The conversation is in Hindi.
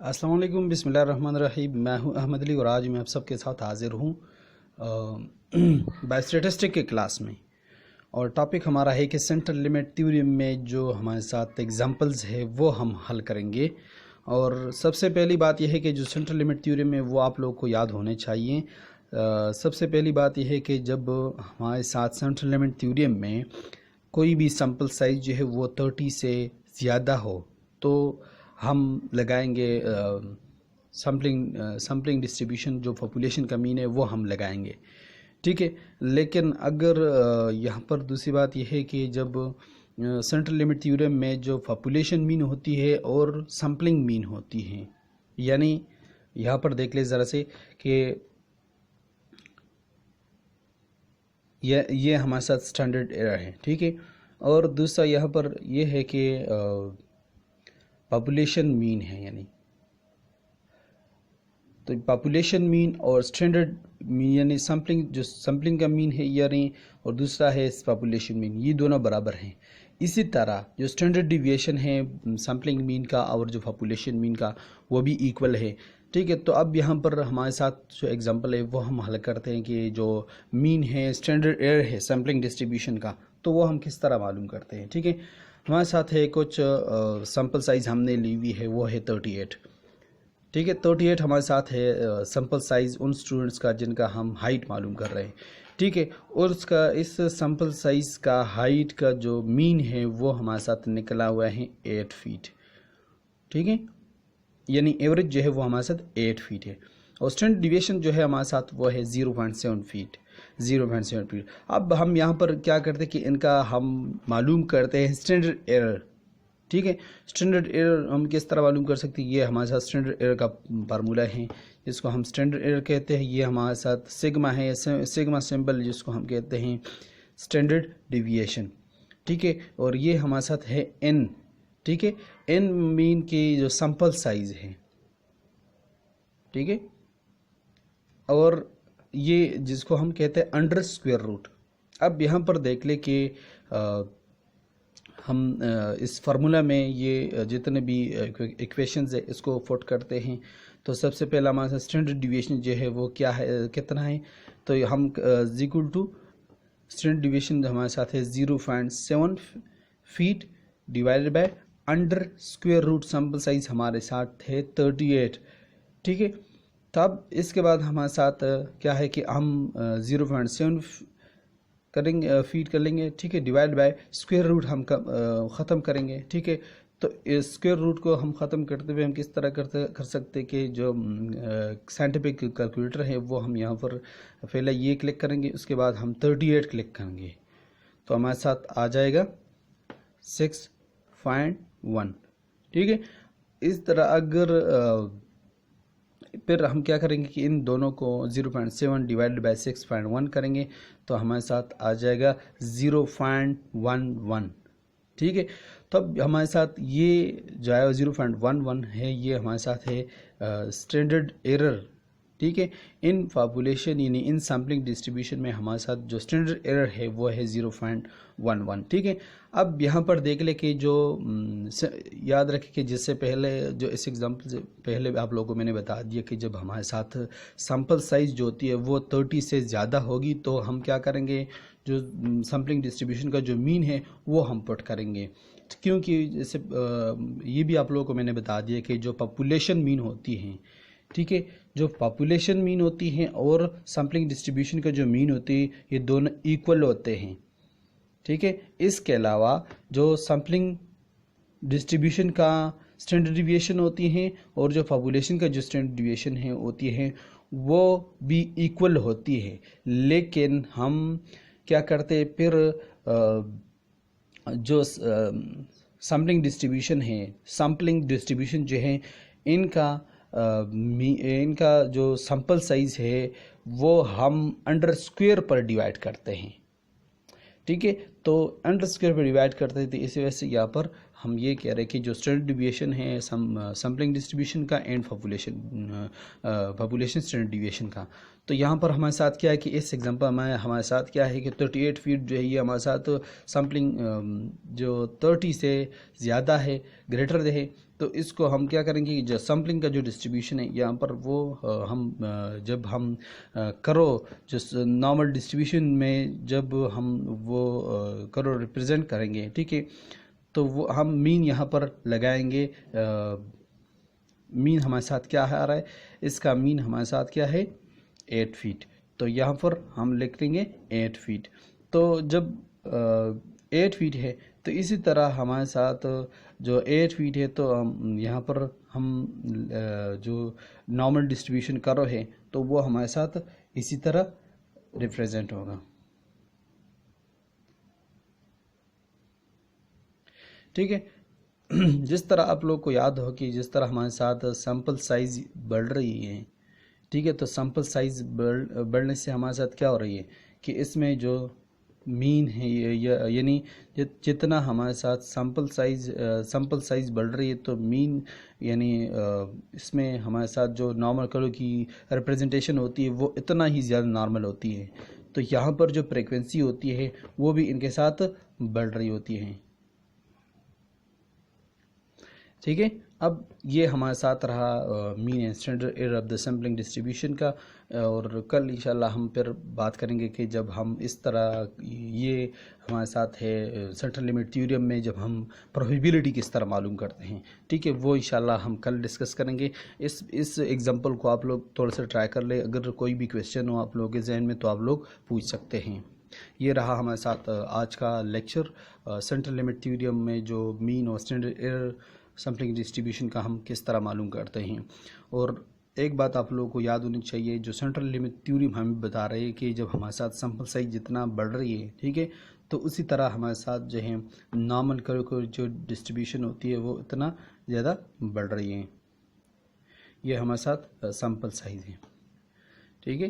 अस्सलाम वालेकुम, बिस्मिल्लाहिर्रहमानिर्रहीम। मैं हूं अहमद अली और आज मैं आप सबके साथ हाजिर हूं बायोस्टैटिस्टिक के क्लास में। और टॉपिक हमारा है कि सेंट्रल लिमिट थ्योरम में जो हमारे साथ एग्जांपल्स है वो हम हल करेंगे। और सबसे पहली बात यह है कि जो सेंट्रल लिमिट थ्योरम है वो आप लोगों को याद होने चाहिए। सबसे पहली बात यह है कि जब हमारे साथ सेंट्रल लिमिट थ्योरम में कोई भी सैंपल साइज जो है वो 30 से ज़्यादा हो तो हम लगाएंगे सैम्पलिंग डिस्ट्रीब्यूशन, जो पॉपुलेशन का मीन है वो हम लगाएंगे। ठीक है, लेकिन अगर यहाँ पर दूसरी बात यह है कि जब सेंट्रल लिमिट थ्योरम में जो पॉपुलेशन मीन होती है और सैम्पलिंग मीन होती है, यानी यहाँ पर देख ले ज़रा से कि ये हमारे साथ स्टैंडर्ड एरर है। ठीक है, और दूसरा यहाँ पर यह है कि पॉपुलेशन मीन है, यानी तो पॉपुलेशन मीन और स्टैंडर्ड मीन यानी सैम्पलिंग का मीन है यानी, और दूसरा है पॉपुलेशन मीन, ये दोनों बराबर हैं। इसी तरह जो स्टैंडर्ड डिविएशन है सैम्पलिंग मीन का और जो पॉपुलेशन मीन का वो भी इक्वल है। ठीक है, तो अब यहाँ पर हमारे साथ जो एग्जांपल है वो हम हल करते हैं कि जो मीन है स्टैंडर्ड एरर है सैम्पलिंग डिस्ट्रीब्यूशन का, तो वो हम किस तरह मालूम करते हैं। ठीक है, हमारे साथ है कुछ सैंपल साइज हमने ली हुई है वो है 38। ठीक है, 38 हमारे साथ है सैंपल साइज उन स्टूडेंट्स का जिनका हम हाइट मालूम कर रहे हैं। ठीक है, और उसका इस सैंपल साइज का हाइट का जो मीन है वो हमारे साथ निकला हुआ है 8 फीट। ठीक है, यानी एवरेज जो है वो हमारे साथ 8 फीट है, और स्टैंडर्ड डिविएशन जो है हमारे साथ वो है 0.7 फीट। 0.7 फीट। अब हम यहाँ पर क्या करते हैं कि इनका हम मालूम करते हैं स्टैंडर्ड एरर। ठीक है, स्टैंडर्ड एरर हम किस तरह मालूम कर सकते हैं, ये हमारे साथ स्टैंडर्ड एरर का फार्मूला है जिसको हम स्टैंडर्ड एरर कहते हैं। ये हमारे साथ सिग्मा है, सिग्मा सिंबल जिसको हम कहते हैं स्टैंडर्ड डिविएशन। ठीक है, और ये हमारे साथ है एन। ठीक है, एन मीन की जो सैंपल साइज है। ठीक है, और ये जिसको हम कहते हैं अंडर स्क्वायर रूट। अब यहाँ पर देख ले कि हम इस फार्मूला में ये जितने भी इक्वेशंस है इसको पुट करते हैं, तो सबसे पहला हमारा स्टैंडर्ड डिविएशन जो है वो क्या है, कितना है, तो हम इक्वल टू स्टैंडर्ड डिविएशन हमारे साथ है 0.7 feet divided by under square root sample size हमारे साथ है 38। ठीक है, तब इसके बाद हमारे साथ क्या है कि हम 0.7 करेंगे, फीड कर लेंगे। ठीक है, डिवाइड बाय स्क्वायर रूट हम ख़त्म करेंगे। ठीक है, तो इस स्क्वायर रूट को हम ख़त्म करते हुए हम किस तरह कर सकते हैं कि जो साइंटिफिक कैलकुलेटर है वो हम यहाँ पर पहले ये क्लिक करेंगे, उसके बाद हम 38 क्लिक करेंगे, तो हमारे साथ आ जाएगा 6.1। ठीक है, इस तरह अगर फिर हम क्या करेंगे कि इन दोनों को 0.7 डिवाइडेड बाय 6.1 करेंगे, तो हमारे साथ आ जाएगा 0.11। ठीक है, तो अब हमारे साथ ये जो है 0.11 है, ये हमारे साथ है स्टैंडर्ड एरर। ठीक है, इन पॉपुलेशन यानी इन सैम्पलिंग डिस्ट्रीब्यूशन में हमारे साथ जो स्टैंडर्ड एरर है वो है 0.11। ठीक है, अब यहाँ पर देख ले कि जो याद रखें कि जिससे पहले जो इस एग्जांपल से पहले आप लोगों को मैंने बता दिया कि जब हमारे साथ सैंपल साइज जो होती है वो 30 से ज़्यादा होगी तो हम क्या करेंगे, जो सैम्पलिंग डिस्ट्रीब्यूशन का जो मीन है वो हम पुट करेंगे। क्योंकि जैसे ये भी आप लोगों को मैंने बता दिया कि जो पॉपुलेशन मीन होती हैं, ठीक है, जो पॉपुलेशन मीन होती हैं और सैम्पलिंग डिस्ट्रीब्यूशन का जो मीन होती है ये दोनों इक्वल होते हैं। ठीक है, इसके अलावा जो सैम्पलिंग डिस्ट्रीब्यूशन का स्टैंडर्ड डिविएशन होती हैं और जो पॉपुलेशन का जो स्टैंडर्ड डिविएशन है होती है वो भी इक्वल होती है, लेकिन हम क्या करते हैं फिर जो सैम्पलिंग डिस्ट्रीब्यूशन जो है इनका जो सैंपल साइज है वो हम अंडर स्क्वायर पर डिवाइड करते हैं। ठीक है, तो अंडर स्क्वायर पर डिवाइड करते हैं, तो इसी वजह से यहाँ पर हम ये कह रहे हैं कि जो स्टैंडर्ड डिविएशन है सैम्पलिंग डिस्ट्रीब्यूशन का एंड पॉपुलेशन स्टैंडर्ड डिविएशन का, तो यहाँ पर हमारे साथ क्या है कि इस एग्जांपल में हमारे साथ क्या है कि 38 फीट जो है ये हमारे साथ सैम्पलिंग जो 30 से ज़्यादा है, ग्रेटर है, तो इसको हम क्या करेंगे, जो सैम्पलिंग का जो डिस्ट्रीब्यूशन है यहाँ पर वो जब हम करो जो नॉर्मल डिस्ट्रीब्यूशन में जब हम वो करो रिप्रेजेंट करेंगे, ठीक है, तो वो हम मीन यहाँ पर लगाएंगे। मीन हमारे साथ क्या आ रहा है, इसका मीन हमारे साथ क्या है 8 फीट, तो यहाँ पर हम लिख देंगे 8 फीट। तो जब 8 फीट है तो इसी तरह हमारे साथ जो 8 फीट है तो हम यहाँ पर हम जो नॉर्मल डिस्ट्रीब्यूशन कर रहे हैं तो वो हमारे साथ इसी तरह रिप्रेजेंट होगा, ठीक है। जिस तरह आप लोग को याद हो कि जिस तरह हमारे साथ सैंपल साइज बढ़ रही है, ठीक है, तो सैंपल साइज बढ़ने से हमारे साथ क्या हो रही है कि इसमें जो मीन है यानी जितना हमारे साथ सैंपल साइज बढ़ रही है तो मीन यानी इसमें हमारे साथ जो नॉर्मल कलर की रिप्रेजेंटेशन होती है वो इतना ही ज़्यादा नॉर्मल होती है, तो यहाँ पर जो फ्रीक्वेंसी होती है वो भी इनके साथ बढ़ रही होती है, ठीक है। अब ये हमारे साथ रहा mean and standard error of the sampling distribution का, और कल इंशाल्लाह हम फिर बात करेंगे कि जब हम इस तरह ये हमारे साथ है सेंट्रल लिमिट थ्योरम में जब हम प्रोबेबिलिटी किस तरह मालूम करते हैं, ठीक है, वो इंशाल्लाह हम कल डिस्कस करेंगे। इस एग्जांपल को आप लोग थोड़ा सा ट्राई कर ले, अगर कोई भी क्वेश्चन हो आप लोगों के जहन में तो आप लोग पूछ सकते हैं। ये रहा हमारे साथ आज का लेक्चर सेंट्रल लिमिट थ्योरम में जो मीन और स्टैंडर्ड एरर सैम्पलिंग डिस्ट्रीब्यूशन का हम किस तरह मालूम करते हैं। और एक बात आप लोगों को याद होनी चाहिए, जो सेंट्रल लिमिट थ्योरम हमें बता रहे हैं कि जब हमारे साथ सैंपल साइज जितना बढ़ रही है, ठीक है, तो उसी तरह हमारे साथ जो है नॉर्मल कर्व जो डिस्ट्रीब्यूशन होती है वो इतना ज़्यादा बढ़ रही है। ये हमारे साथ सैंपल साइज है, ठीक है।